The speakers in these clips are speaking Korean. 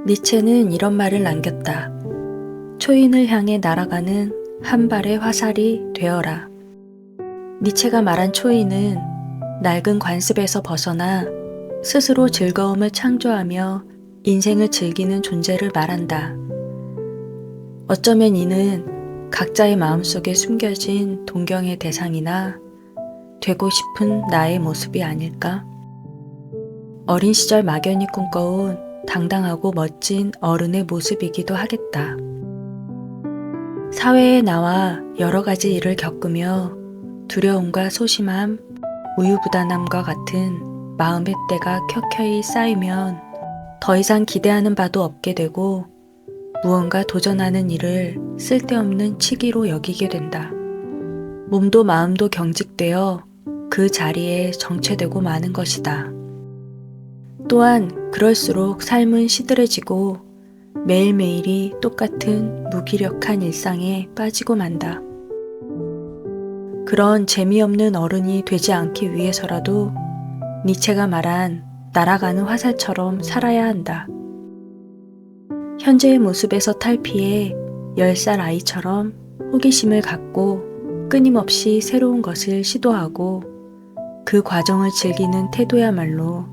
니체는 이런 말을 남겼다. 초인을 향해 날아가는 한 발의 화살이 되어라. 니체가 말한 초인은 낡은 관습에서 벗어나 스스로 즐거움을 창조하며 인생을 즐기는 존재를 말한다. 어쩌면 이는 각자의 마음속에 숨겨진 동경의 대상이나 되고 싶은 나의 모습이 아닐까? 어린 시절 막연히 꿈꿔온 당당하고 멋진 어른의 모습이기도 하겠다. 사회에 나와 여러 가지 일을 겪으며 두려움과 소심함, 우유부단함과 같은 마음의 때가 켜켜이 쌓이면 더 이상 기대하는 바도 없게 되고 무언가 도전하는 일을 쓸데없는 치기로 여기게 된다. 몸도 마음도 경직되어 그 자리에 정체되고 마는 것이다. 또한 그럴수록 삶은 시들해지고 매일매일이 똑같은 무기력한 일상에 빠지고 만다. 그런 재미없는 어른이 되지 않기 위해서라도 니체가 말한 날아가는 화살처럼 살아야 한다. 현재의 모습에서 탈피해 10살 아이처럼 호기심을 갖고 끊임없이 새로운 것을 시도하고 그 과정을 즐기는 태도야말로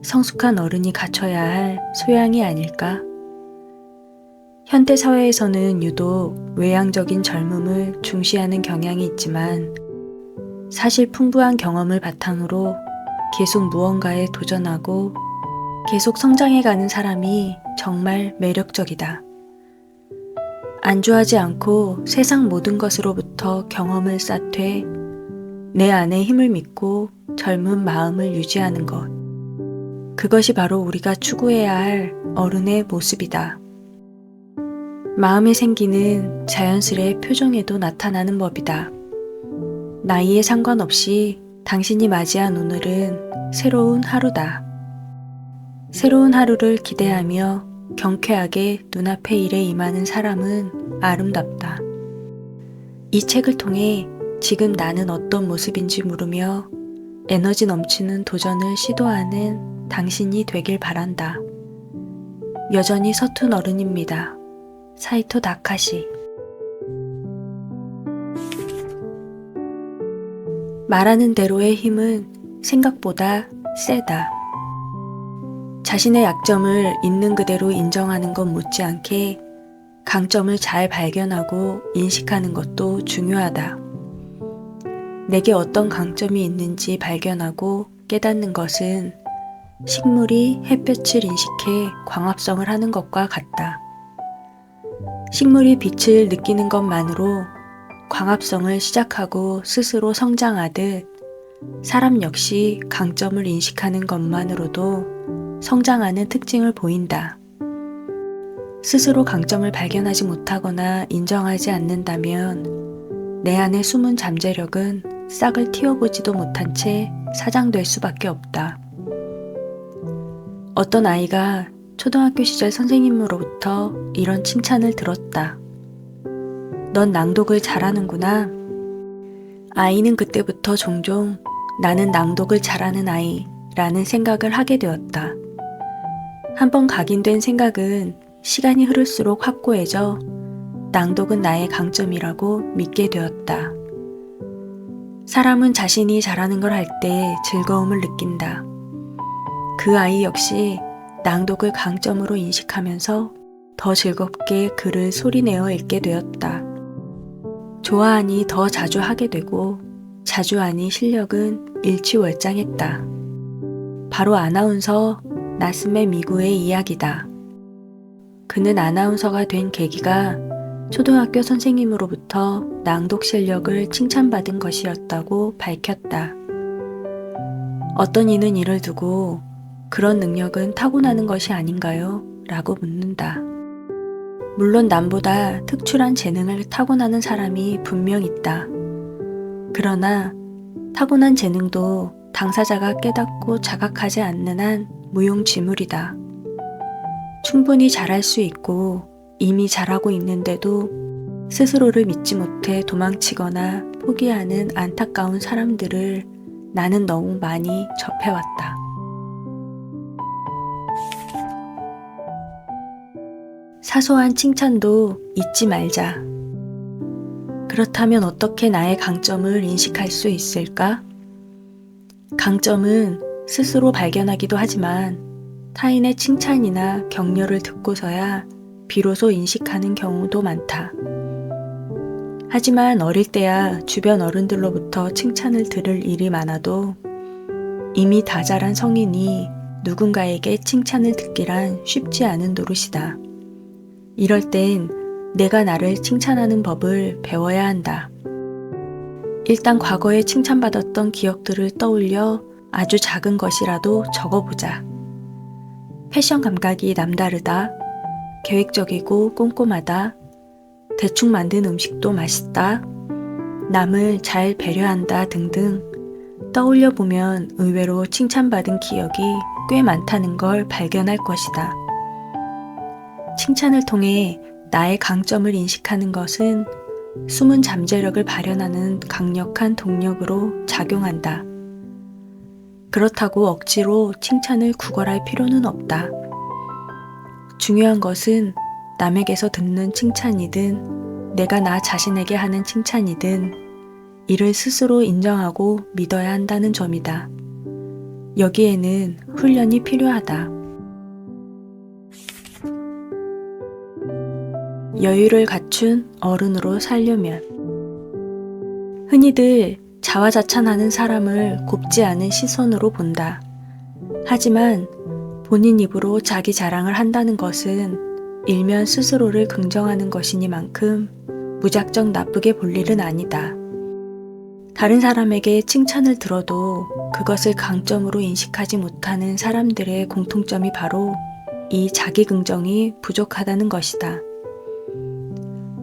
성숙한 어른이 갖춰야 할 소양이 아닐까? 현대사회에서는 유독 외향적인 젊음을 중시하는 경향이 있지만 사실 풍부한 경험을 바탕으로 계속 무언가에 도전하고 계속 성장해가는 사람이 정말 매력적이다. 안주하지 않고 세상 모든 것으로부터 경험을 쌓되 내 안에 힘을 믿고 젊은 마음을 유지하는 것. 그것이 바로 우리가 추구해야 할 어른의 모습이다. 마음의 생기는 자연스레 표정에도 나타나는 법이다. 나이에 상관없이 당신이 맞이한 오늘은 새로운 하루다. 새로운 하루를 기대하며 경쾌하게 눈앞의 일에 임하는 사람은 아름답다. 이 책을 통해 지금 나는 어떤 모습인지 물으며 에너지 넘치는 도전을 시도하는 당신이 되길 바란다. 여전히 서툰 어른입니다. 사이토 다카시. 말하는 대로의 힘은 생각보다 세다. 자신의 약점을 있는 그대로 인정하는 것 못지않게 강점을 잘 발견하고 인식하는 것도 중요하다. 내게 어떤 강점이 있는지 발견하고 깨닫는 것은 식물이 햇볕을 인식해 광합성을 하는 것과 같다. 식물이 빛을 느끼는 것만으로 광합성을 시작하고 스스로 성장하듯 사람 역시 강점을 인식하는 것만으로도 성장하는 특징을 보인다. 스스로 강점을 발견하지 못하거나 인정하지 않는다면 내 안의 숨은 잠재력은 싹을 틔워보지도 못한 채 사장될 수밖에 없다. 어떤 아이가 초등학교 시절 선생님으로부터 이런 칭찬을 들었다. 넌 낭독을 잘하는구나. 아이는 그때부터 종종 나는 낭독을 잘하는 아이라는 생각을 하게 되었다. 한번 각인된 생각은 시간이 흐를수록 확고해져 낭독은 나의 강점이라고 믿게 되었다. 사람은 자신이 잘하는 걸 할 때 즐거움을 느낀다. 그 아이 역시 낭독을 강점으로 인식하면서 더 즐겁게 글을 소리내어 읽게 되었다. 좋아하니 더 자주 하게 되고 자주 하니 실력은 일취월장했다. 바로 아나운서 나스메 미구의 이야기다. 그는 아나운서가 된 계기가 초등학교 선생님으로부터 낭독 실력을 칭찬받은 것이었다고 밝혔다. 어떤 이는 이를 두고 그런 능력은 타고나는 것이 아닌가요? 라고 묻는다. 물론 남보다 특출한 재능을 타고나는 사람이 분명 있다. 그러나 타고난 재능도 당사자가 깨닫고 자각하지 않는 한 무용지물이다. 충분히 잘할 수 있고 이미 잘하고 있는데도 스스로를 믿지 못해 도망치거나 포기하는 안타까운 사람들을 나는 너무 많이 접해왔다. 사소한 칭찬도 잊지 말자. 그렇다면 어떻게 나의 강점을 인식할 수 있을까? 강점은 스스로 발견하기도 하지만 타인의 칭찬이나 격려를 듣고서야 비로소 인식하는 경우도 많다. 하지만 어릴 때야 주변 어른들로부터 칭찬을 들을 일이 많아도 이미 다 자란 성인이 누군가에게 칭찬을 듣기란 쉽지 않은 노릇이다. 이럴 땐 내가 나를 칭찬하는 법을 배워야 한다. 일단 과거에 칭찬받았던 기억들을 떠올려 아주 작은 것이라도 적어보자. 패션 감각이 남다르다. 계획적이고 꼼꼼하다. 대충 만든 음식도 맛있다. 남을 잘 배려한다 등등 떠올려 보면 의외로 칭찬받은 기억이 꽤 많다는 걸 발견할 것이다. 칭찬을 통해 나의 강점을 인식하는 것은 숨은 잠재력을 발현하는 강력한 동력으로 작용한다. 그렇다고 억지로 칭찬을 구걸할 필요는 없다. 중요한 것은 남에게서 듣는 칭찬이든 내가 나 자신에게 하는 칭찬이든 이를 스스로 인정하고 믿어야 한다는 점이다. 여기에는 훈련이 필요하다. 여유를 갖춘 어른으로 살려면 흔히들 자화자찬하는 사람을 곱지 않은 시선으로 본다. 하지만 본인 입으로 자기 자랑을 한다는 것은 일면 스스로를 긍정하는 것이니만큼 무작정 나쁘게 볼 일은 아니다. 다른 사람에게 칭찬을 들어도 그것을 강점으로 인식하지 못하는 사람들의 공통점이 바로 이 자기 긍정이 부족하다는 것이다.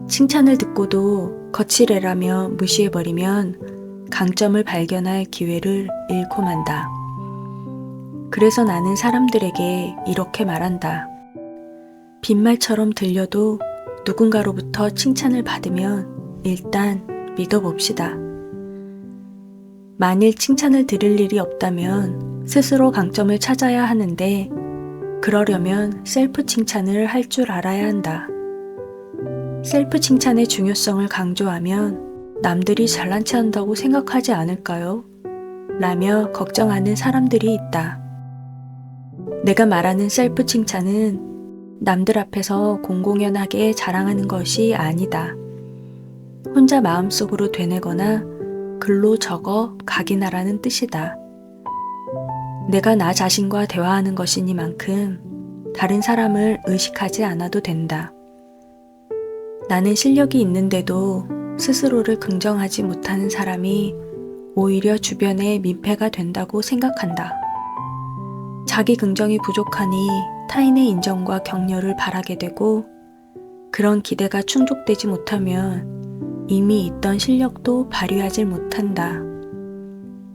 칭찬을 듣고도 거칠애라며 무시해버리면 강점을 발견할 기회를 잃고 만다. 그래서 나는 사람들에게 이렇게 말한다. 빈말처럼 들려도 누군가로부터 칭찬을 받으면 일단 믿어봅시다. 만일 칭찬을 들을 일이 없다면 스스로 강점을 찾아야 하는데 그러려면 셀프 칭찬을 할 줄 알아야 한다. 셀프 칭찬의 중요성을 강조하면 남들이 잘난 체 한다고 생각하지 않을까요? 라며 걱정하는 사람들이 있다. 내가 말하는 셀프 칭찬은 남들 앞에서 공공연하게 자랑하는 것이 아니다. 혼자 마음속으로 되뇌거나 글로 적어 각인하라는 뜻이다. 내가 나 자신과 대화하는 것이니만큼 다른 사람을 의식하지 않아도 된다. 나는 실력이 있는데도 스스로를 긍정하지 못하는 사람이 오히려 주변에 민폐가 된다고 생각한다. 자기 긍정이 부족하니 타인의 인정과 격려를 바라게 되고 그런 기대가 충족되지 못하면 이미 있던 실력도 발휘하지 못한다.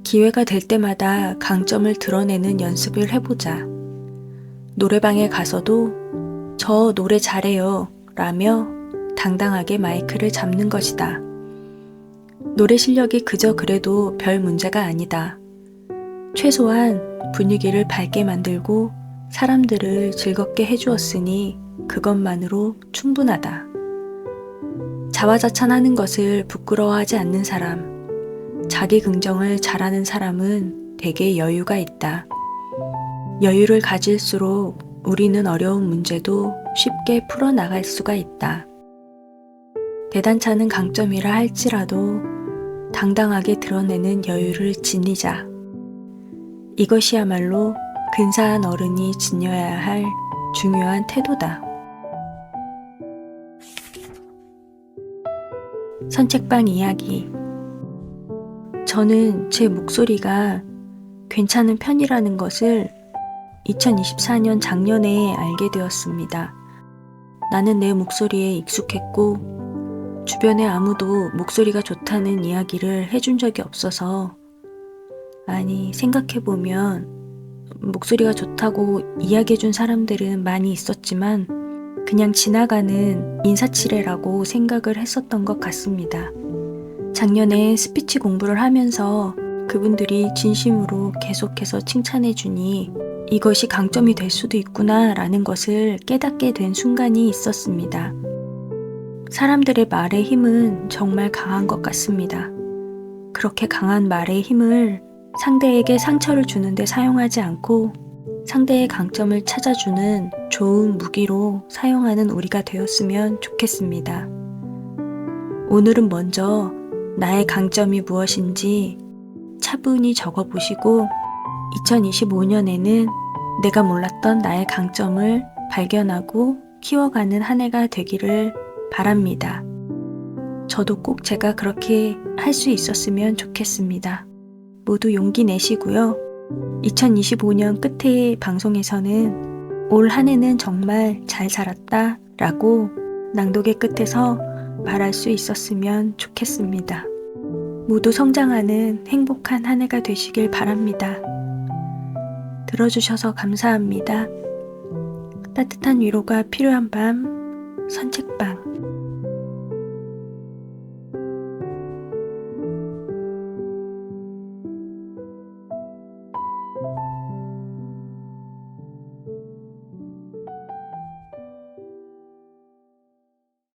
기회가 될 때마다 강점을 드러내는 연습을 해보자. 노래방에 가서도 저 노래 잘해요 라며 당당하게 마이크를 잡는 것이다. 노래 실력이 그저 그래도 별 문제가 아니다. 최소한 분위기를 밝게 만들고 사람들을 즐겁게 해주었으니 그것만으로 충분하다. 자화자찬하는 것을 부끄러워하지 않는 사람, 자기 긍정을 잘하는 사람은 대개 여유가 있다. 여유를 가질수록 우리는 어려운 문제도 쉽게 풀어나갈 수가 있다. 대단찮은 강점이라 할지라도 당당하게 드러내는 여유를 지니자. 이것이야말로 근사한 어른이 지녀야 할 중요한 태도다. 선책방 이야기. 저는 제 목소리가 괜찮은 편이라는 것을 2024년 작년에 알게 되었습니다. 나는 내 목소리에 익숙했고 주변에 아무도 목소리가 좋다는 이야기를 해준 적이 없어서 아니 생각해보면 목소리가 좋다고 이야기해준 사람들은 많이 있었지만 그냥 지나가는 인사치레라고 생각을 했었던 것 같습니다. 작년에 스피치 공부를 하면서 그분들이 진심으로 계속해서 칭찬해주니 이것이 강점이 될 수도 있구나 라는 것을 깨닫게 된 순간이 있었습니다. 사람들의 말의 힘은 정말 강한 것 같습니다. 그렇게 강한 말의 힘을 상대에게 상처를 주는데 사용하지 않고 상대의 강점을 찾아주는 좋은 무기로 사용하는 우리가 되었으면 좋겠습니다. 오늘은 먼저 나의 강점이 무엇인지 차분히 적어보시고 2025년에는 내가 몰랐던 나의 강점을 발견하고 키워가는 한 해가 되기를 바랍니다. 저도 꼭 제가 그렇게 할 수 있었으면 좋겠습니다. 모두 용기 내시고요. 2025년 끝의 방송에서는 올 한 해는 정말 잘 살았다 라고 낭독의 끝에서 말할 수 있었으면 좋겠습니다. 모두 성장하는 행복한 한 해가 되시길 바랍니다. 들어주셔서 감사합니다. 따뜻한 위로가 필요한 밤 산책방